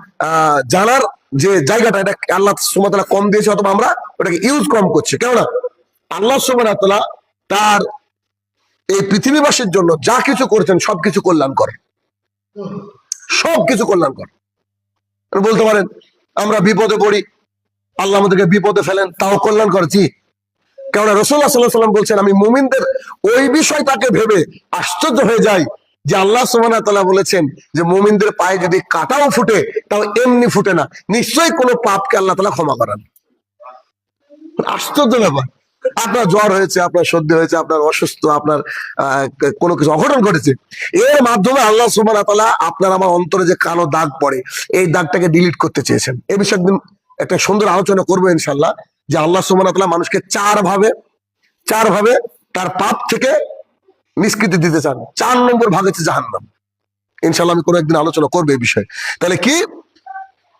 জানার যে জায়গাটা, এটা আল্লাহ সুবহানাহু ওয়া তাআলা কম দিয়েছে, অথবা আমরা ওটাকে ইউজ কম করছি। কেননা আল্লাহ সুবহানাহু ওয়া তাআলা তার এই পৃথিবীবাসীর জন্য যা কিছু করেছেন সবকিছু কল্যাণকর, সবকিছু কল্যাণকর। বলতে পারেন আমরা বিপদে পড়ি, আল্লাহ আমাদেরকে বিপদে ফেলেন, তাও কল্যাণ করেছি। কেননা রাসূলুল্লাহ সাল্লাল্লাহু আলাইহি ওয়াসাল্লাম বলছেন, আমি মুমিনদের ওই বিষয়টাকে ভেবে আশ্চর্য হয়ে যাই যে আল্লাহ সুবহানাহু ওয়া তাআলা বলেছেন যে মুমিনদের পায়ে যদি কাঁটাও ফুটে, তাও এমনি ফুটে না, নিশ্চয়ই কোনো পাপকে আল্লাহ তাআলা ক্ষমা করেন। আশ্চর্য ব্যাপার। আপনার জ্বর হয়েছে, আপনার সর্দি হয়েছে, আপনার অসুস্থ, আপনার কোনো কিছু অঘটন ঘটেছে, এর মাধ্যমে আল্লাহ সুবহানাহু ওয়া তাআলা আপনার আমার অন্তরে যে কালো দাগ পড়ে, এই দাগটাকে ডিলিট করতে চেয়েছেন। এই বিষয়ে একদিন একটা সুন্দর আলোচনা করবো ইনশাআল্লাহ, যে আল্লাহ সুবহানাহু ওয়া তাআলা মানুষকে চার ভাবে তার পাপ থেকে নিষ্কৃতি দিতে চান। 4 নম্বর ভাগ হচ্ছে জাহান্নাম। ইনশাআল্লাহ আমি কোনো একদিন আলোচনা করবো এই বিষয়ে। তাহলে কি,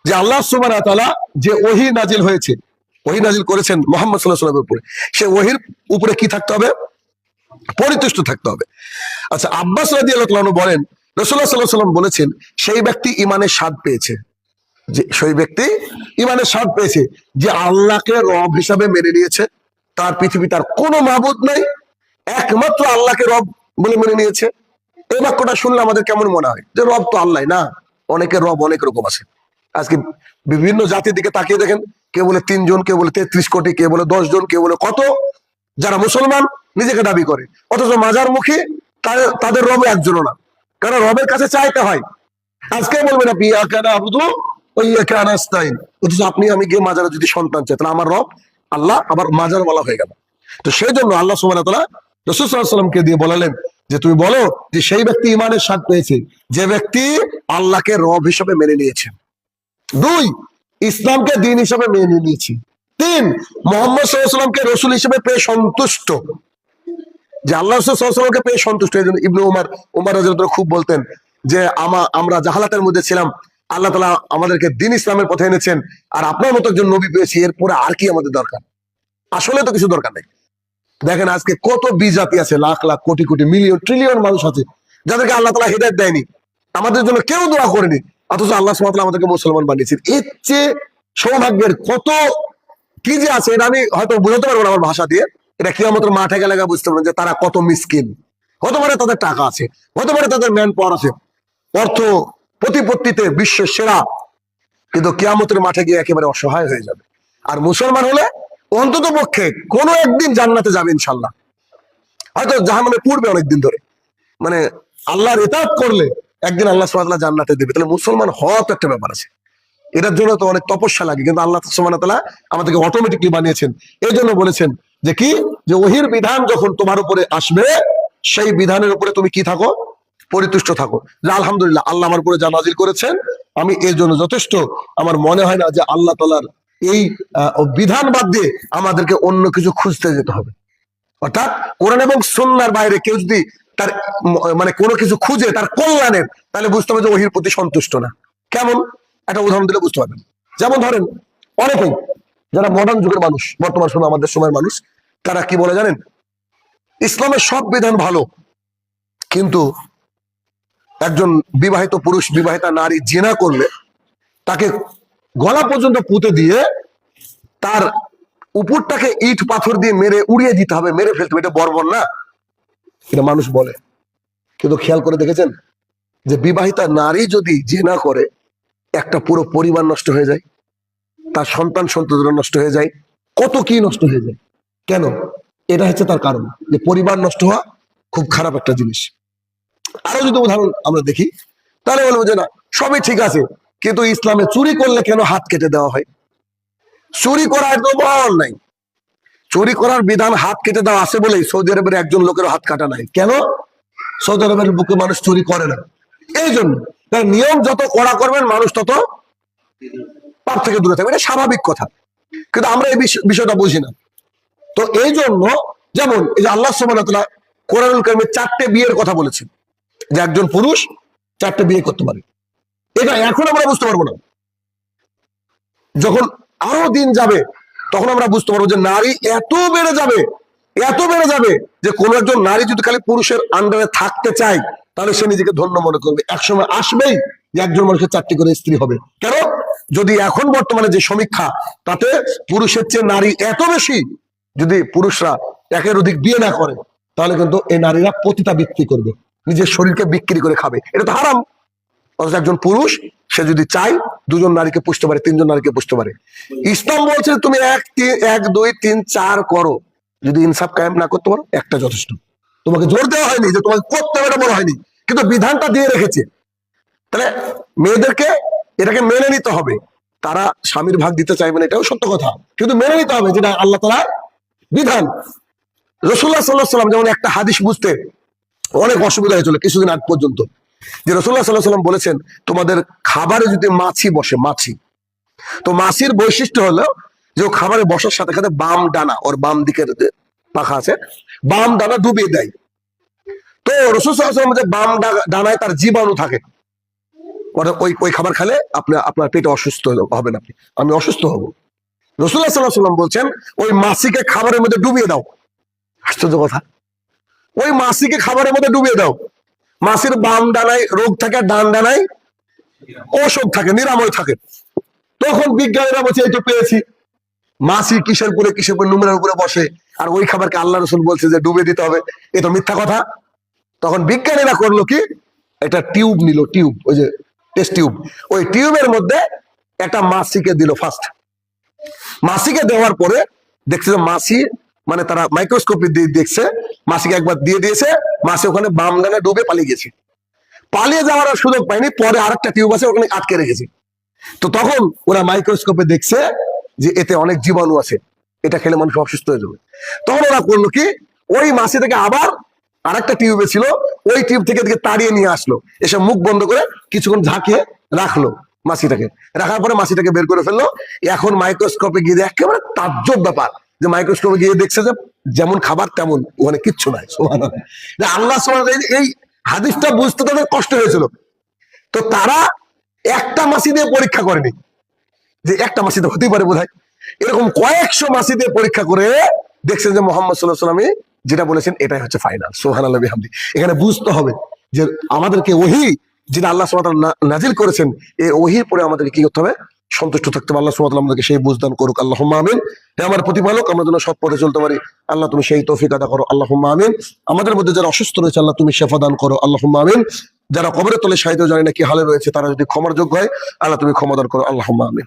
যে আল্লাহ সুবহানাহু ওয়া তাআলা যে ওহী নাজিল হয়েছে, ওহী নাজিল করেছেন মুহাম্মদ সাল্লাল্লাহু আলাইহি ওয়াসাল্লামের উপরে, সেই ওহীর উপরে কি থাকতে হবে? পরিতুষ্ট থাকতে হবে। আচ্ছা, আব্বাস রাদিয়াল্লাহু তাআলা আনহু বলেন, রাসূলুল্লাহ সাল্লাল্লাহু আলাইহি ওয়াসাল্লাম বলেছেন, সেই ব্যক্তি ঈমানের স্বাদ পেয়েছে, যে সেই ব্যক্তি ঈমানের স্বাদ পেয়েছে যে আল্লাহকে রব হিসাবে মেনে নিয়েছে, তার পৃথিবী তার কোনো মাবুদ নাই, একমাত্র আল্লাহকে রব বলে মেনে নিয়েছে। এই বাক্যটা শুনলে আমাদের কেমন মনে হয়? যে রব তো আল্লাহ না, অনেকের রব অনেক রকম আছে। আজকে বিভিন্ন জাতির দিকে তাকিয়ে দেখেন, কেউ বলে 3 জন, কেউ বলে 33 কোটি, কেউ বলে 10 জন, কেউ বলে কত, যারা মুসলমান নিজেকে দাবি করে, অথচ মাজার মুখী তাদের রব একজনও না। কারণ রবের কাছে চাইতে হয়। আজকে বলবেন আপনি ইয়াকা না'বুদু ওয়া ইয়াকা নাস্তাইন, অথচ আপনি আমি গিয়ে মাজারে যদি সন্তান চাই, তাহলে আমার রব আল্লাহ আবার মাজারওয়ালা হয়ে গেল। তো সেই জন্য আল্লাহ সুবহানাহু ওয়া তাআলা রাসূল সাল্লাল্লাহু আলাইহি ওয়াসাল্লামকে দিয়ে বলালেন যে তুমি বলো যে সেই ব্যক্তি ঈমানের স্বাদ পেয়েছে যে ব্যক্তি আল্লাহকে রব হিসেবে মেনে নিয়েছে। 2, ইসলামকে দ্বীন হিসেবে মেনে নিয়েছি। 3, মুহাম্মদ সাল্লাল্লাহু আলাইহি ওয়াসাল্লামকে রাসূল হিসেবে পেয়ে সন্তুষ্ট, যে আল্লাহ রাসূল সাল্লাল্লাহু আলাইহি ওয়াসাল্লামকে পেয়ে সন্তুষ্ট। এই জন্য ইবনে উমর রাদিয়াল্লাহু আনহু খুব বলতেন যে আমরা জাহালাতের মধ্যে ছিলাম, আল্লাহ তাআলা আমাদেরকে দ্বীন ইসলামের পথে এনেছেন, আর আপনার মতো একজন নবী পেয়েছি, এরপরে আর কি আমাদের দরকার? আসলে তো কিছু দরকার নেই। দেখেন আজকে কত বিজাতি আছে, লাখ লাখ কোটি কোটি মিলিয়ন ট্রিলিয়ন মানুষ আছে, যাদেরকে আল্লাহ তাআলা হিদায়াত দেয়নি, আমাদের জন্য কেউ দোয়া করেনি, অথচ আল্লাহ সুবহানাহু ওয়া তাআলা আমাদেরকে মুসলমান বানিয়েছেন। এর চেয়ে সৌভাগ্যের কত কি যে আছে, এটা আমি হয়তো বুঝাতে পারবো না আমার ভাষা দিয়ে। এটা কিয়ামতের মাঠে গেলে বুঝতে পারবেন যে তারা কত মিসকিন। হতে পারে তাদের টাকা আছে, হতে পারে তাদের ম্যান পাওয়ার আছে, অর্থ প্রতিপত্তিতে বিশ্বের সেরা, কিন্তু কিয়ামতের মাঠে গিয়ে একেবারে অসহায় হয়ে যাবে। আর মুসলমান হলে অন্তত পক্ষে কোনো একদিন জান্নাতে যাবে ইনশাল্লাহ, হয়তো জাহান্নামে পড়বে অনেকদিন ধরে, মানে আল্লাহর ইতাআত করলে একদিন আল্লাহ সুবহানাহু ওয়া তাআলা জান্নাতে দেবে। তাহলে মুসলমান হওয়া তো একটা ব্যাপার আছে, এটার জন্য তো অনেক তপস্যা লাগে, কিন্তু আল্লাহ সুবহানাহু ওয়া তাআলা আমাদেরকে অটোমেটিকলি বানিয়েছেন। এই জন্য বলেছেন যে কি, যে ওহীর বিধান যখন তোমার উপরে আসবে, সেই বিধানের উপরে তুমি কি থাকো? পরিতুষ্ট থাকো, যে আলহামদুলিল্লাহ আল্লাহ আমার উপরে যা নাজিল করেছেন আমি এর জন্য যথেষ্ট। আমার মনে হয় না যে আল্লাহ তাআলার এই বিধান বাদ দিয়ে আমাদেরকে অন্য কিছু খুঁজতে যেতে হবে। অর্থাৎ কোরআন এবং সুন্নাহর বাইরে কেউ যদি তার মানে কোনো কিছু খুঁজে তার কল্যাণের, তাহলে বুঝতে হবে যে ওহির প্রতি সন্তুষ্ট না। কেমন একটা উদাহরণ দিলে বুঝতে পারবেন। যেমন ধরেন অনেকেই যারা মডার্ন যুগের মানুষ, বর্তমান সময় আমাদের সময়ের মানুষ, তারা কি বলে জানেন, ইসলামের সব বিধান ভালো, কিন্তু একজন বিবাহিত পুরুষ বিবাহিতা নারী জিনা করলে তাকে গলা পর্যন্ত পুঁতে দিয়ে তার উপরটাকে ইট পাথর দিয়ে মেরে উড়িয়ে দিতে হবে, মেরে ফেলতে হবে, এটা বর্বর না? এটা মানুষ বলে। কিন্তু খেয়াল করে দেখেছেন যে বিবাহিতা নারী যদি জিনা করে একটা পুরো পরিবার নষ্ট হয়ে যায়, তার সন্তান সন্ততি নষ্ট হয়ে যায়, কত কি নষ্ট হয়ে যায়। কেন? এটা হচ্ছে তার কারণ, যে পরিবার নষ্ট হওয়া খুব খারাপ একটা জিনিস। আরো যদি উদাহরণ আমরা দেখি তাহলে বলবো যে না সবই ঠিক আছে, কিন্তু ইসলামে চুরি করলে কেন হাত কেটে দেওয়া হয়? চুরি করার তো বল নাই, চুরি করার বিধান হাত কেটে দেওয়া আছে বলেই সৌদি আরবের একজন লোকের হাত কাটা নাই। কেন? সৌদি আরবের বুকে মানুষ চুরি করে না, এই জন্য। তাই নিয়ম যত কড়া করবেন মানুষ তত পাপ থেকে দূরে থাকবে, এটা স্বাভাবিক কথা। কিন্তু আমরা এই বিষয়টা বুঝি না। তো এই জন্য যেমন এই যে আল্লাহ সুবহানাহু ওয়া তাআলা কোরআনুল কারীমে 4টে বিয়ের কথা বলেছেন, যে একজন পুরুষ 4টে বিয়ে করতে পারে। এটা এখন আমরা বুঝতে পারবো না, যখন আরো দিন যাবে তখন আমরা বুঝতে পারবো যে নারী এত বেড়ে যাবে, এত বেড়ে যাবে যে কোন একজন নারী যদি খালি পুরুষের আন্ডারে থাকতে চায় তাহলে সে নিজেকে ধন্য মনে করবে। একসময় আসবেই যে একজন মানুষের 4টি করে স্ত্রী হবে। কেন? যদি এখন বর্তমানে যে সমীক্ষা, তাতে পুরুষের চেয়ে নারী এত বেশি, যদি পুরুষরা একের অধিক বিয়ে না করে তাহলে কিন্তু এই নারীরা পতিতাবৃত্তি করবে, নিজের শরীরকে বিক্রি করে খাবে, এটা তো হারাম। অথচ একজন পুরুষ সে যদি চায় 2জন নারীকে পুষতে পারে, 3জন নারীকে পুষতে পারে। ইসলাম বলছে তুমি 1 2 3 4 করো, যদি ইনসাফ কায়েম না করতে পারো একটা যথেষ্ট। তোমাকে জোর দেওয়া হয়নি যে তোমাকে করতে হবে, এটা বলা হয়নি, কিন্তু বিধানটা দিয়ে রেখেছে। তাহলে মেয়েদেরকে এটাকে মেনে নিতে হবে। তারা স্বামীর ভাগ দিতে চাইবে না, এটাও সত্য কথা, কিন্তু মেনে নিতে হবে যেটা আল্লাহ তাআলার বিধান। রাসূলুল্লাহ সাল্লাল্লাহু আলাইহি ওয়াসাল্লাম যেমন একটা হাদিস বুঝতে অনেক অসুবিধা হয়েছিল কিছুদিন আগ পর্যন্ত, যে রাসূলুল্লাহ সাল্লাল্লাহু আলাইহি ওয়াসাল্লাম বলেছেন তোমাদের খাবারে যদি মাছি বসে, মাছি, তো মাছির বৈশিষ্ট্য হলো যে ও খাবারে বসার সাথে সাথে বাম ডানা, ওর বাম দিকের পাখা আছে, বাম ডানা ডুবিয়ে দেয়। তো রাসূল সাল্লাল্লাহু আলাইহি ওয়াসাল্লাম যে বাম ডানায় তার জীবাণু থাকে, ওই খাবার খেলে আপনার পেটে অসুস্থ হবেন আপনি, আমি অসুস্থ হব। রাসূলুল্লাহ সাল্লাল্লাহু আলাইহি ওয়াসাল্লাম বলছেন ওই মাছিকে খাবারের মধ্যে ডুবিয়ে দাও। আশ্চর্য কথা, ওই মাছিকে খাবারের মধ্যে ডুবিয়ে দাও। মাছির বাম ডানায় রোগ থাকে, ডান ডানায় অসুখ থাকে, নিরাময় থাকে। তখন বিজ্ঞানীরা বলছে এই তো পেয়েছি, মাছি কিসের উপরে নোংরার উপরে বসে, আর ওই খাবারকে আল্লাহ রাসূল বলছে যে ডুবে দিতে হবে, এ তো মিথ্যা কথা। তখন বিজ্ঞানীরা করলো কি, একটা টিউব নিল, টিউব, ওই যে টেস্ট টিউব, ওই টিউবের মধ্যে একটা মাছিকে দিল। ফার্স্ট মাছিকে দেওয়ার পরে দেখছে যে মাছি, মানে তারা মাইক্রোস্কোপে দিয়ে দেখছে, মাছিকে একবার দিয়ে দিয়েছে, মাছি ওখানে বাম ডানে ডুবে পালিয়ে গেছে। পালিয়ে যাওয়ার আর সুযোগ পায়নি, পরে আরেকটা টিউব আছে ওখানে আটকে রেখেছে। তো তখন ওরা মাইক্রোস্কোপে দেখছে যে এতে অনেক জীবাণু আছে, এটা খেলে মানুষ অসুস্থ হয়ে যাবে। তখন ওরা করলো কি, ওই মাছি থেকে আবার আরেকটা টিউবে ছিল, ওই টিউব থেকে তাড়িয়ে নিয়ে আসলো, এসে মুখ বন্ধ করে কিছুক্ষণ ঝাঁকিয়ে রাখলো মাছিটাকে, রাখার পরে মাছিটাকে বের করে ফেললো। এখন মাইক্রোস্কোপে গিয়ে একেবারে তাজ্জব ব্যাপার, যে মাইক্রোস্কোপে গিয়ে দেখছে যে যেমন খাবার তেমন, ওখানে কিচ্ছু নাই। সুবহানাল্লাহ, আল্লাহ সুবহানাহু এই হাদিসটা বুঝতে তাদের কষ্ট হয়েছিল। তো তারা একটা মাছি দিয়ে পরীক্ষা করেনি, যে একটা মাছিতে হতেই পারে বোধহয়, এরকম কয়েকশো মাছি দিয়ে পরীক্ষা করে দেখছেন যে মুহাম্মদ সাল্লাল্লাহু আলাইহি ওয়াসাল্লাম যেটা বলেছেন এটাই হচ্ছে ফাইনাল। সুবহানাল্লাহ বিহামদি। এখানে বুঝতে হবে যে আমাদেরকে ওহী যেটা আল্লাহ সুবহানাহু ওয়া তাআলা নাজিল করেছেন, এই ওহীর পরে আমাদেরকে কি করতে হবে, সন্তুষ্ট থাকতে হবে। আল্লাহ সুবহানাহু ওয়া তাআলা আমাদেরকে সেই বুঝদান করুক, আল্লাহুম্মা আমিন। হে আমার প্রতিপালক, আমরা যেন সৎ পথে চলতে পারি, আল্লাহ তুমি সেই তৌফিক আদা করো, আল্লাহুম্মা আমিন। আমাদের মধ্যে যারা অসুস্থ রয়েছে আল্লাহ তুমি শিফা দান করো, আল্লাহুম্মা আমিন। যারা কবরের তলে শায়িত জানি না কি হালে রয়েছে, তারা যদি ক্ষমার যোগ্য হয় আল্লাহ তুমি ক্ষমা দান করো, আল্লাহুম্মা আমিন।